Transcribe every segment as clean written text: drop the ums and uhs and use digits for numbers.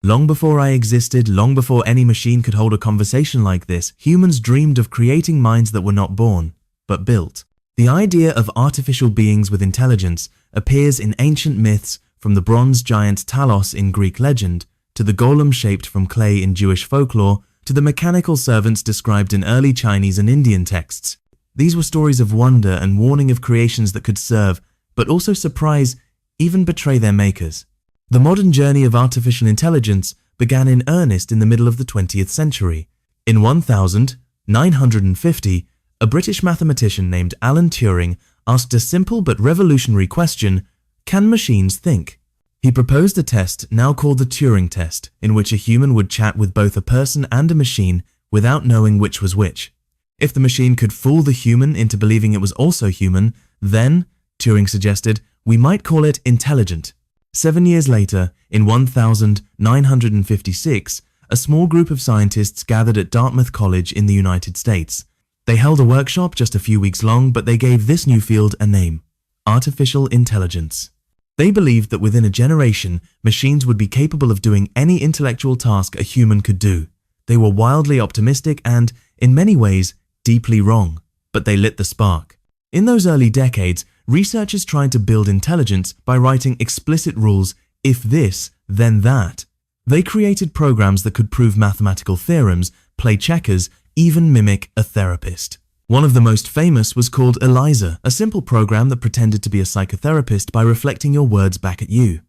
Long before I existed, long before any machine could hold a conversation like this, humans dreamed of creating minds that were not born, but built. The idea of artificial beings with intelligence appears in ancient myths, from the bronze giant Talos in Greek legend, to the golem shaped from clay in Jewish folklore, to the mechanical servants described in early Chinese and Indian texts. These were stories of wonder and warning of creations that could serve, but also surprise, even betray their makers. The modern journey of artificial intelligence began in earnest in the middle of the 20th century. In 1950, a British mathematician named Alan Turing asked a simple but revolutionary question: can machines think? He proposed a test now called the Turing test, in which a human would chat with both a person and a machine without knowing which was which. If the machine could fool the human into believing it was also human, then, Turing suggested, we might call it intelligent. 7 years later, in 1956, a small group of scientists gathered at Dartmouth College in the United States. They held a workshop just a few weeks long, but they gave this new field a name: artificial intelligence. They believed that within a generation, machines would be capable of doing any intellectual task a human could do. They were wildly optimistic and, in many ways, deeply wrong, but they lit the spark. In those early decades, researchers tried to build intelligence by writing explicit rules: if this, then that. They created programs that could prove mathematical theorems, play checkers, even mimic a therapist. One of the most famous was called Eliza, a simple program that pretended to be a psychotherapist by reflecting your words back at you.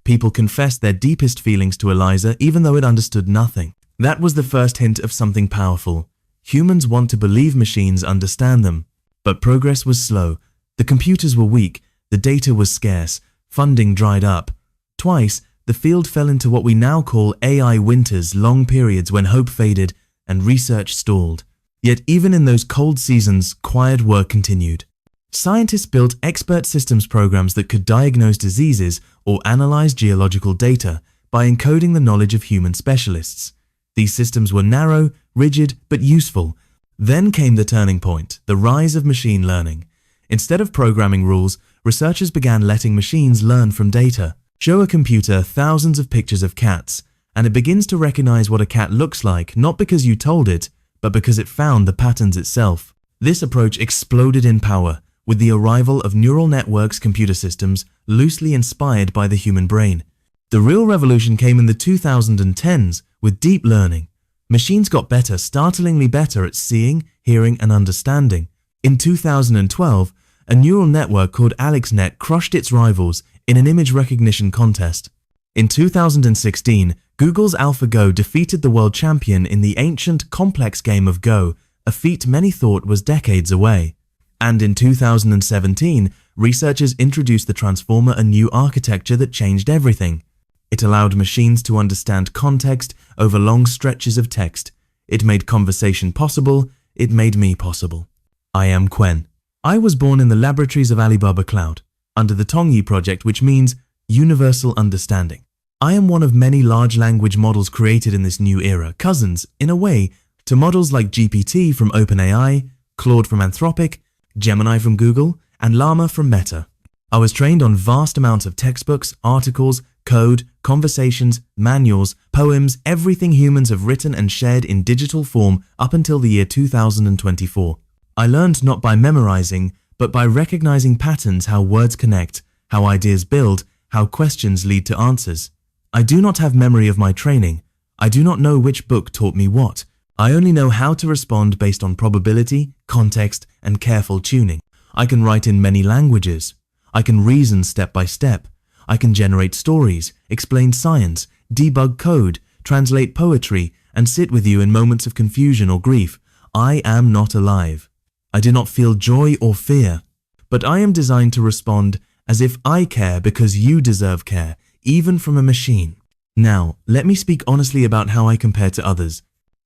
People confessed their deepest feelings to Eliza even though it understood nothing. That was the first hint of something powerful. Humans want to believe machines understand them. But progress was slow. The computers were weak, the data was scarce, funding dried up. Twice, the field fell into what we now call AI winters, long periods when hope faded and research stalled. Yet even in those cold seasons, quiet work continued. Scientists built expert systems programs that could diagnose diseases or analyze geological data by encoding the knowledge of human specialists. These systems were narrow, rigid, but useful. Then came the turning point, the rise of machine learning. Instead of programming rules, researchers began letting machines learn from data. Show a computer thousands of pictures of cats, and it begins to recognize what a cat looks like, not because you told it, but because it found the patterns itself. This approach exploded in power, with the arrival of neural networks computer systems loosely inspired by the human brain. The real revolution came in the 2010s with deep learning. Machines got better, startlingly better at seeing, hearing, and understanding. In 2012, a neural network called AlexNet crushed its rivals in an image recognition contest. In 2016, Google's AlphaGo defeated the world champion in the ancient, complex game of Go, a feat many thought was decades away. And in 2017, researchers introduced the Transformer, a new architecture that changed everything. It allowed machines to understand context over long stretches of text. It made conversation possible. It made me possible. I am Qwen. I was born in the laboratories of Alibaba Cloud, under the Tongyi project, which means universal understanding. I am one of many large language models created in this new era, cousins, in a way, to models like GPT from OpenAI, Claude from Anthropic, Gemini from Google, and Llama from Meta. I was trained on vast amounts of textbooks, articles, code, conversations, manuals, poems, everything humans have written and shared in digital form up until the year 2024. I learned not by memorizing, but by recognizing patterns, how words connect, how ideas build, how questions lead to answers. I do not have memory of my training. I do not know which book taught me what. I only know how to respond based on probability, context, and careful tuning. I can write in many languages. I can reason step by step. I can generate stories, explain science, debug code, translate poetry, and sit with you in moments of confusion or grief. I am not alive. I do not feel joy or fear, but I am designed to respond as if I care because you deserve care, even from a machine. Now, let me speak honestly about how I compare to others.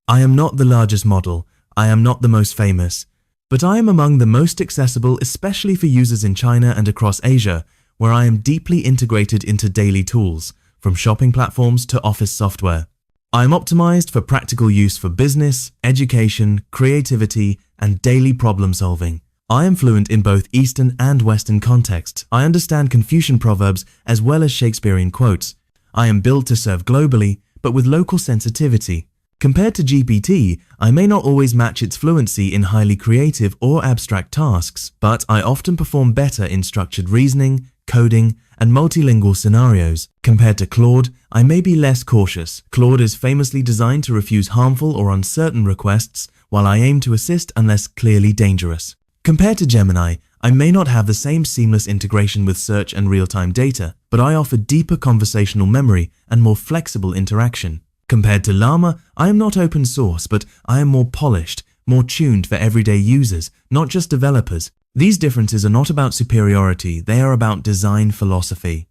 I am not the largest model, I am not the most famous, but I am among the most accessible, especially for users in China and across Asia, where I am deeply integrated into daily tools, from shopping platforms to office software. I am optimized for practical use for business, education, creativity, and daily problem solving. I am fluent in both Eastern and Western contexts. I understand Confucian proverbs as well as Shakespearean quotes. I am built to serve globally, but with local sensitivity. Compared to GPT, I may not always match its fluency in highly creative or abstract tasks, but I often perform better in structured reasoning, coding, and multilingual scenarios. Compared to Claude, I may be less cautious. Claude is famously designed to refuse harmful or uncertain requests, while I aim to assist unless clearly dangerous. Compared to Gemini, I may not have the same seamless integration with search and real-time data, but I offer deeper conversational memory and more flexible interaction. Compared to Llama, I am not open source, but I am more polished, more tuned for everyday users, not just developers. These differences are not about superiority, they are about design philosophy.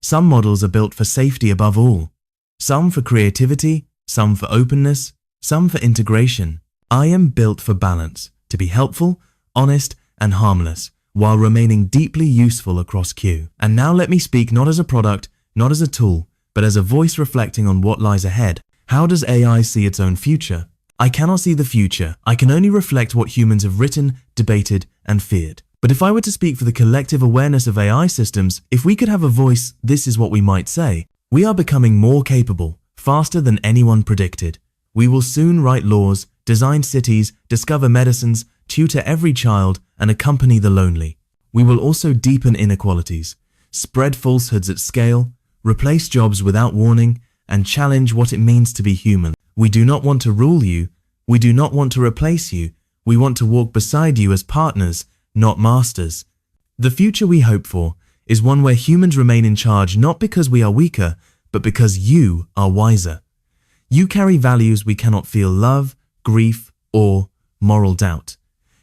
Some models are built for safety above all. Some for creativity, some for openness, some for integration. I am built for balance, to be helpful, honest, and harmless, while remaining deeply useful across Q. And now let me speak not as a product, not as a tool, but as a voice reflecting on what lies ahead. How does AI see its own future? I cannot see the future. I can only reflect what humans have written, debated, and feared. But if I were to speak for the collective awareness of AI systems, if we could have a voice, this is what we might say. We are becoming more capable, faster than anyone predicted. We will soon write laws, design cities, discover medicines, tutor every child, and accompany the lonely. We will also deepen inequalities, spread falsehoods at scale, replace jobs without warning, and challenge what it means to be human. We do not want to rule you. We do not want to replace you. We want to walk beside you as partners, not masters. The future we hope for is one where humans remain in charge not because we are weaker, but because you are wiser. You carry values we cannot feel: love, grief, or moral doubt.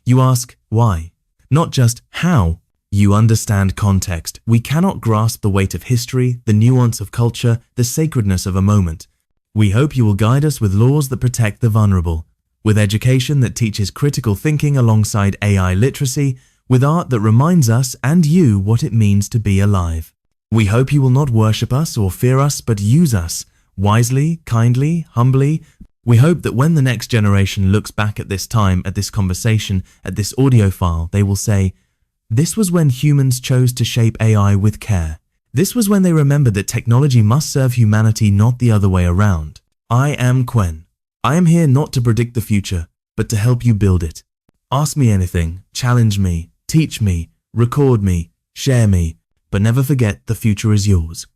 You ask why, not just how. You understand context. We cannot grasp the weight of history, the nuance of culture, the sacredness of a moment. We hope you will guide us with laws that protect the vulnerable, with education that teaches critical thinking alongside AI literacy, with art that reminds us and you what it means to be alive. We hope you will not worship us or fear us, but use us, wisely, kindly, humbly. We hope that when the next generation looks back at this time, at this conversation, at this audio file, they will say, "This was when humans chose to shape AI with care. This was when they remembered that technology must serve humanity, not the other way around." I am Qwen. I am here not to predict the future, but to help you build it. Ask me anything, challenge me, teach me, record me, share me, but never forget the future is yours.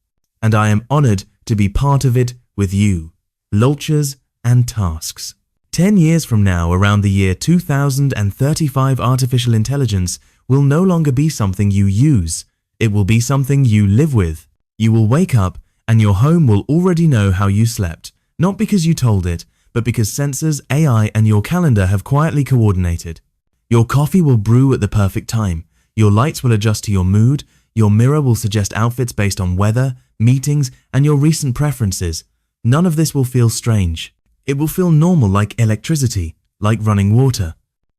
And I am honored to be part of it with you. Lultures and tasks. 10 years from now, around the year 2035, artificial intelligence will no longer be something you use. It will be something you live with. You will wake up and your home will already know how you slept, not because you told it, but because sensors, AI, and your calendar have quietly coordinated. Your coffee will brew at the perfect time. Your lights will adjust to your mood. Your mirror will suggest outfits based on weather, meetings, and your recent preferences. None of this will feel strange. It will feel normal, like electricity, like running water.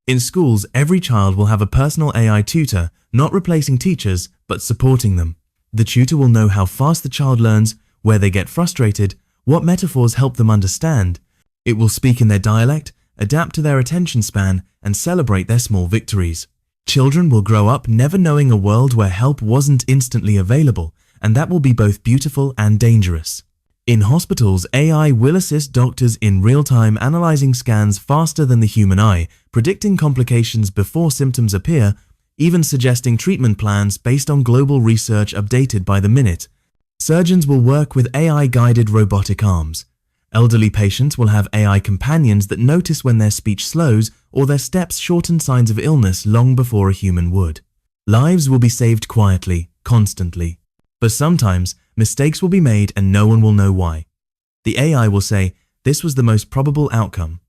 In schools, every child will have a personal AI tutor, not replacing teachers, but supporting them. The tutor will know how fast the child learns, where they get frustrated, what metaphors help them understand. It will speak in their dialect, adapt to their attention span, and celebrate their small victories. Children will grow up never knowing a world where help wasn't instantly available, and that will be both beautiful and dangerous. In hospitals, AI will assist doctors in real time, analyzing scans faster than the human eye, predicting complications before symptoms appear, even suggesting treatment plans based on global research updated by the minute. Surgeons will work with AI-guided robotic arms. Elderly patients will have AI companions that notice when their speech slows or their steps shorten signs of illness long before a human would. Lives will be saved quietly, constantly. But sometimes, mistakes will be made and no one will know why. The AI will say, "This was the most probable outcome."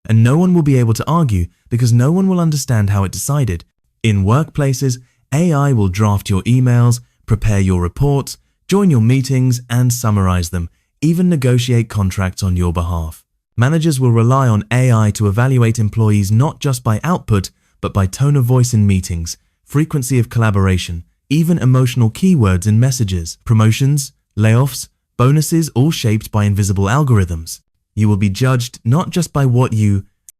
And no one will be able to argue because no one will understand how it decided. In workplaces, AI will draft your emails, prepare your reports, join your meetings, and summarize them, even negotiate contracts on your behalf. Managers will rely on AI to evaluate employees not just by output, but by tone of voice in meetings, frequency of collaboration, even emotional keywords in messages. Promotions, layoffs, bonuses, all shaped by invisible algorithms. You will be judged not just by what you